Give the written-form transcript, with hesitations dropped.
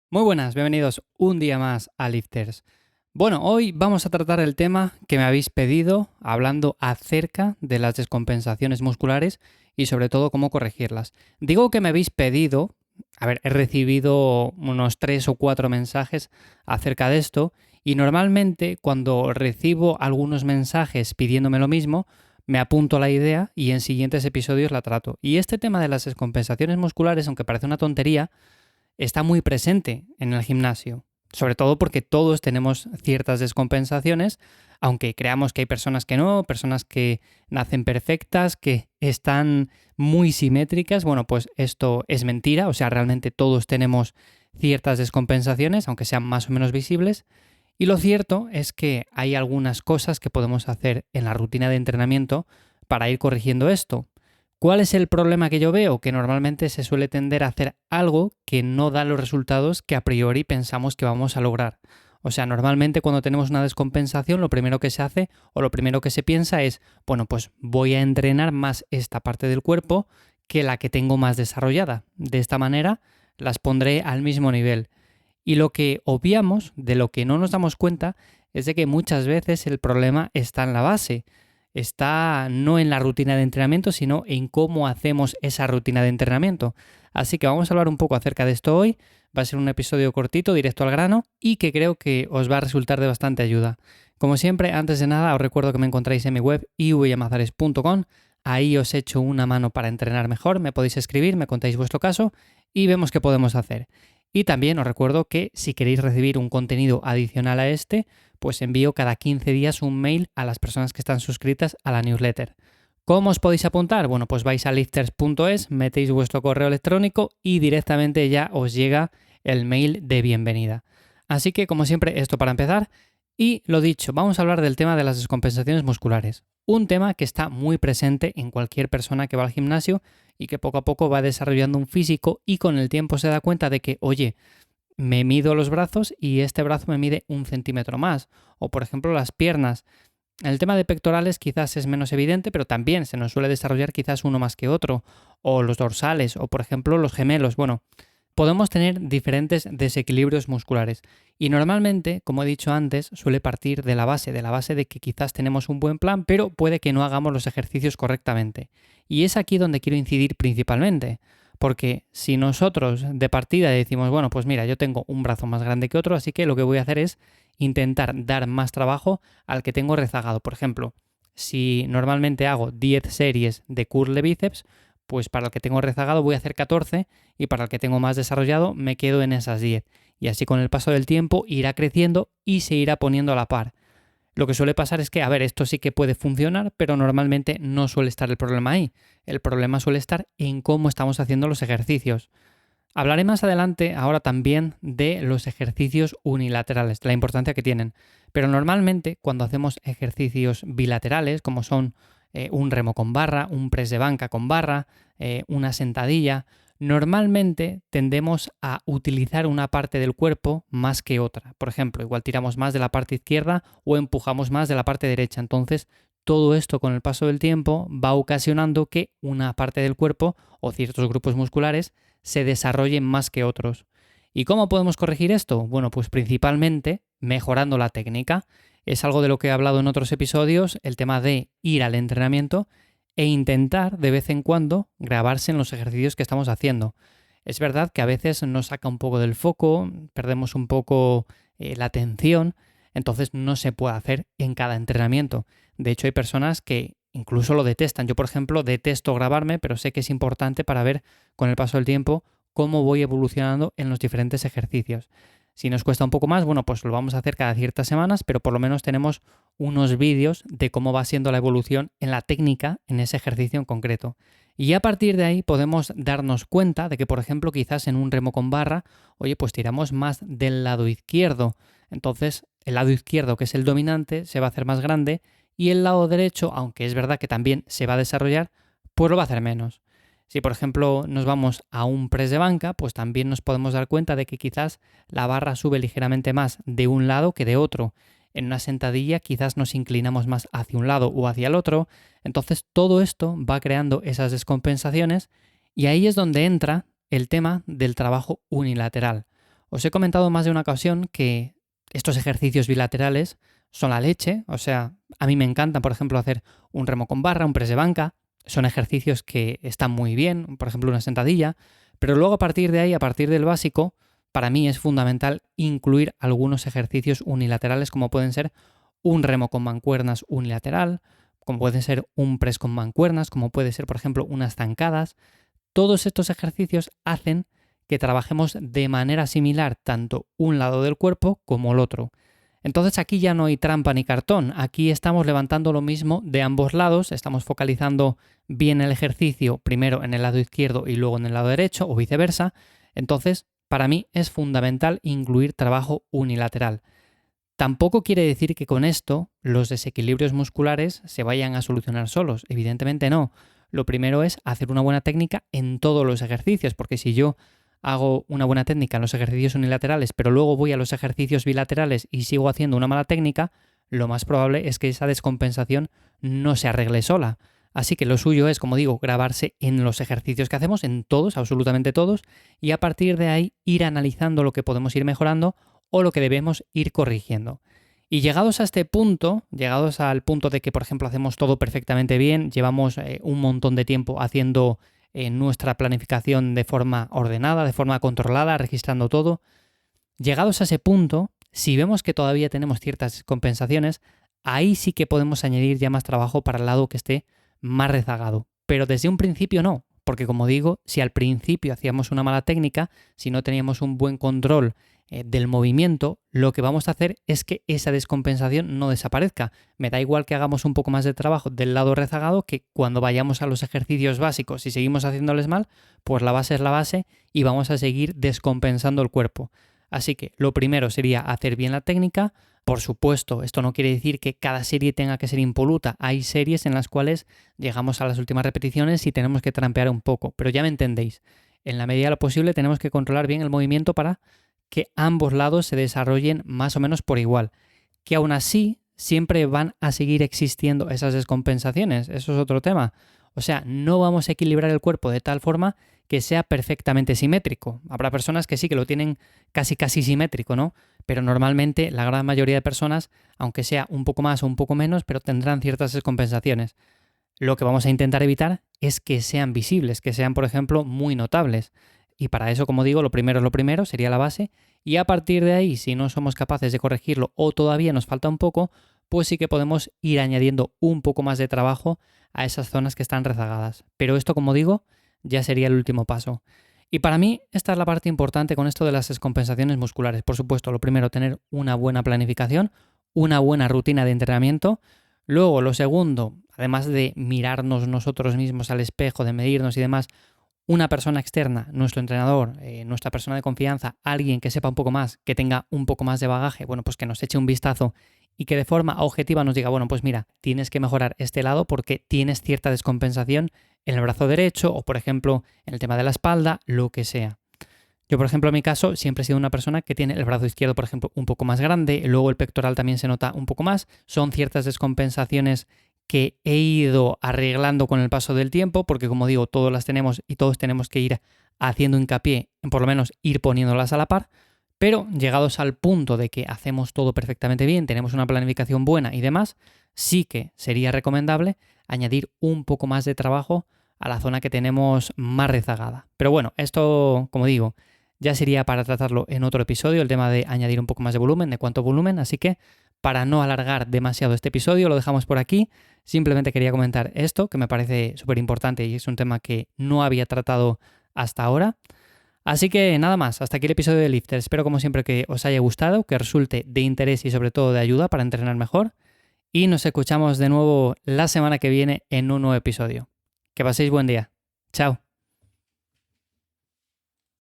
Muy buenas, bienvenidos un día más a Lifters. Bueno, hoy vamos a tratar el tema que me habéis pedido, hablando acerca de las descompensaciones musculares y sobre todo cómo corregirlas. Digo que me habéis pedido, he recibido unos 3 o 4 mensajes acerca de esto y normalmente cuando recibo algunos mensajes pidiéndome lo mismo, me apunto a la idea y en siguientes episodios la trato. Y este tema de las descompensaciones musculares, aunque parece una tontería, está muy presente en el gimnasio, sobre todo porque todos tenemos ciertas descompensaciones, aunque creamos que hay personas que no, personas que nacen perfectas, que están muy simétricas. Bueno, pues esto es mentira, o sea, realmente todos tenemos ciertas descompensaciones, aunque sean más o menos visibles. Y lo cierto es que hay algunas cosas que podemos hacer en la rutina de entrenamiento para ir corrigiendo esto. ¿Cuál es el problema que yo veo? Que normalmente se suele tender a hacer algo que no da los resultados que a priori pensamos que vamos a lograr. O sea, normalmente cuando tenemos una descompensación, lo primero que se hace o lo primero que se piensa es, bueno, pues voy a entrenar más esta parte del cuerpo que la que tengo más desarrollada. De esta manera las pondré al mismo nivel. Y lo que obviamos, de lo que no nos damos cuenta, es de que muchas veces el problema está en la base. Está no en la rutina de entrenamiento, sino en cómo hacemos esa rutina de entrenamiento. Así que vamos a hablar un poco acerca de esto hoy. Va a ser un episodio cortito, directo al grano, y que creo que os va a resultar de bastante ayuda. Como siempre, antes de nada, os recuerdo que me encontráis en mi web ivyamazares.com. Ahí os echo una mano para entrenar mejor. Me podéis escribir, me contáis vuestro caso y vemos qué podemos hacer. Y también os recuerdo que si queréis recibir un contenido adicional a este, pues envío cada 15 días un mail a las personas que están suscritas a la newsletter. ¿Cómo os podéis apuntar? Bueno, pues vais a lifters.es, metéis vuestro correo electrónico y directamente ya os llega el mail de bienvenida. Así que, como siempre, esto para empezar. Y lo dicho, vamos a hablar del tema de las descompensaciones musculares. Un tema que está muy presente en cualquier persona que va al gimnasio y que poco a poco va desarrollando un físico y con el tiempo se da cuenta de que, oye, me mido los brazos y este brazo me mide 1 centímetro más. O por ejemplo las piernas. El tema de pectorales quizás es menos evidente, pero también se nos suele desarrollar quizás uno más que otro. O los dorsales, o por ejemplo los gemelos. Bueno, podemos tener diferentes desequilibrios musculares. Y normalmente, como he dicho antes, suele partir de la base de que quizás tenemos un buen plan, pero puede que no hagamos los ejercicios correctamente. Y es aquí donde quiero incidir principalmente. Porque si nosotros de partida decimos, bueno, pues mira, yo tengo un brazo más grande que otro, así que lo que voy a hacer es intentar dar más trabajo al que tengo rezagado. Por ejemplo, si normalmente hago 10 series de curl de bíceps, pues para el que tengo rezagado voy a hacer 14 y para el que tengo más desarrollado me quedo en esas 10. Y así con el paso del tiempo irá creciendo y se irá poniendo a la par. Lo que suele pasar es que, esto sí que puede funcionar, pero normalmente no suele estar el problema ahí. El problema suele estar en cómo estamos haciendo los ejercicios. Hablaré más adelante ahora también de los ejercicios unilaterales, de la importancia que tienen. Pero normalmente cuando hacemos ejercicios bilaterales, como son un remo con barra, un press de banca con barra, una sentadilla, normalmente tendemos a utilizar una parte del cuerpo más que otra. Por ejemplo, igual tiramos más de la parte izquierda o empujamos más de la parte derecha. Entonces, todo esto con el paso del tiempo va ocasionando que una parte del cuerpo o ciertos grupos musculares se desarrollen más que otros. ¿Y cómo podemos corregir esto? Bueno, pues principalmente mejorando la técnica. Es algo de lo que he hablado en otros episodios, el tema de ir al entrenamiento e intentar de vez en cuando grabarse en los ejercicios que estamos haciendo. Es verdad que a veces nos saca un poco del foco, perdemos un poco la atención, entonces no se puede hacer en cada entrenamiento. De hecho, hay personas que incluso lo detestan. Yo, por ejemplo, detesto grabarme, pero sé que es importante para ver con el paso del tiempo cómo voy evolucionando en los diferentes ejercicios. Si nos cuesta un poco más, bueno, pues lo vamos a hacer cada ciertas semanas, pero por lo menos tenemos unos vídeos de cómo va siendo la evolución en la técnica en ese ejercicio en concreto. Y a partir de ahí podemos darnos cuenta de que, por ejemplo, quizás en un remo con barra, oye, pues tiramos más del lado izquierdo. Entonces, el lado izquierdo, que es el dominante, se va a hacer más grande y el lado derecho, aunque es verdad que también se va a desarrollar, pues lo va a hacer menos. Si por ejemplo nos vamos a un press de banca, pues también nos podemos dar cuenta de que quizás la barra sube ligeramente más de un lado que de otro. En una sentadilla quizás nos inclinamos más hacia un lado o hacia el otro. Entonces todo esto va creando esas descompensaciones y ahí es donde entra el tema del trabajo unilateral. Os he comentado más de una ocasión que estos ejercicios bilaterales son la leche, o sea, a mí me encantan, por ejemplo, hacer un remo con barra, un press de banca, son ejercicios que están muy bien, por ejemplo, una sentadilla, pero luego a partir de ahí, a partir del básico, para mí es fundamental incluir algunos ejercicios unilaterales como pueden ser un remo con mancuernas unilateral, como puede ser un press con mancuernas, como puede ser, por ejemplo, unas zancadas. Todos estos ejercicios hacen que trabajemos de manera similar tanto un lado del cuerpo como el otro. Entonces aquí ya no hay trampa ni cartón, aquí estamos levantando lo mismo de ambos lados, estamos focalizando bien el ejercicio primero en el lado izquierdo y luego en el lado derecho o viceversa. Entonces, para mí es fundamental incluir trabajo unilateral. Tampoco quiere decir que con esto los desequilibrios musculares se vayan a solucionar solos, evidentemente no. Lo primero es hacer una buena técnica en todos los ejercicios, porque si yo hago una buena técnica en los ejercicios unilaterales, pero luego voy a los ejercicios bilaterales y sigo haciendo una mala técnica, lo más probable es que esa descompensación no se arregle sola. Así que lo suyo es, como digo, grabarse en los ejercicios que hacemos, en todos, absolutamente todos, y a partir de ahí ir analizando lo que podemos ir mejorando o lo que debemos ir corrigiendo. Y llegados a este punto, llegados al punto de que, por ejemplo, hacemos todo perfectamente bien, llevamos un montón de tiempo haciendo nuestra planificación de forma ordenada, de forma controlada, registrando todo, llegados a ese punto, si vemos que todavía tenemos ciertas compensaciones, ahí sí que podemos añadir ya más trabajo para el lado que esté más rezagado. Pero desde un principio no, porque como digo, si al principio hacíamos una mala técnica, si no teníamos un buen control del movimiento, lo que vamos a hacer es que esa descompensación no desaparezca. Me da igual que hagamos un poco más de trabajo del lado rezagado que cuando vayamos a los ejercicios básicos y seguimos haciéndoles mal, pues la base es la base y vamos a seguir descompensando el cuerpo. Así que lo primero sería hacer bien la técnica. Por supuesto, esto no quiere decir que cada serie tenga que ser impoluta. Hay series en las cuales llegamos a las últimas repeticiones y tenemos que trampear un poco, pero ya me entendéis. En la medida de lo posible tenemos que controlar bien el movimiento para que ambos lados se desarrollen más o menos por igual. Que aún así siempre van a seguir existiendo esas descompensaciones. Eso es otro tema. O sea, no vamos a equilibrar el cuerpo de tal forma que sea perfectamente simétrico. Habrá personas que sí que lo tienen casi simétrico, ¿no? Pero normalmente la gran mayoría de personas, aunque sea un poco más o un poco menos, pero tendrán ciertas descompensaciones. Lo que vamos a intentar evitar es que sean visibles, que sean, por ejemplo, muy notables. Y para eso, como digo, lo primero es lo primero, sería la base, y a partir de ahí, si no somos capaces de corregirlo o todavía nos falta un poco, pues sí que podemos ir añadiendo un poco más de trabajo a esas zonas que están rezagadas. Pero esto, como digo, ya sería el último paso. Y para mí, esta es la parte importante con esto de las descompensaciones musculares. Por supuesto, lo primero, tener una buena planificación, una buena rutina de entrenamiento. Luego, lo segundo, además de mirarnos nosotros mismos al espejo, de medirnos y demás, una persona externa, nuestro entrenador, nuestra persona de confianza, alguien que sepa un poco más, que tenga un poco más de bagaje, bueno, pues que nos eche un vistazo y que de forma objetiva nos diga, bueno, pues mira, tienes que mejorar este lado porque tienes cierta descompensación en el brazo derecho o, por ejemplo, en el tema de la espalda, lo que sea. Yo, por ejemplo, en mi caso, siempre he sido una persona que tiene el brazo izquierdo, por ejemplo, un poco más grande, luego el pectoral también se nota un poco más, son ciertas descompensaciones que he ido arreglando con el paso del tiempo, porque como digo, todos las tenemos y todos tenemos que ir haciendo hincapié en por lo menos ir poniéndolas a la par, pero llegados al punto de que hacemos todo perfectamente bien, tenemos una planificación buena y demás, sí que sería recomendable añadir un poco más de trabajo a la zona que tenemos más rezagada. Pero bueno, esto, como digo, ya sería para tratarlo en otro episodio, el tema de añadir un poco más de volumen, de cuánto volumen, así que para no alargar demasiado este episodio, lo dejamos por aquí. Simplemente quería comentar esto, que me parece súper importante y es un tema que no había tratado hasta ahora. Así que nada más, hasta aquí el episodio de Lifter. Espero como siempre que os haya gustado, que resulte de interés y sobre todo de ayuda para entrenar mejor. Y nos escuchamos de nuevo la semana que viene en un nuevo episodio. Que paséis buen día. Chao.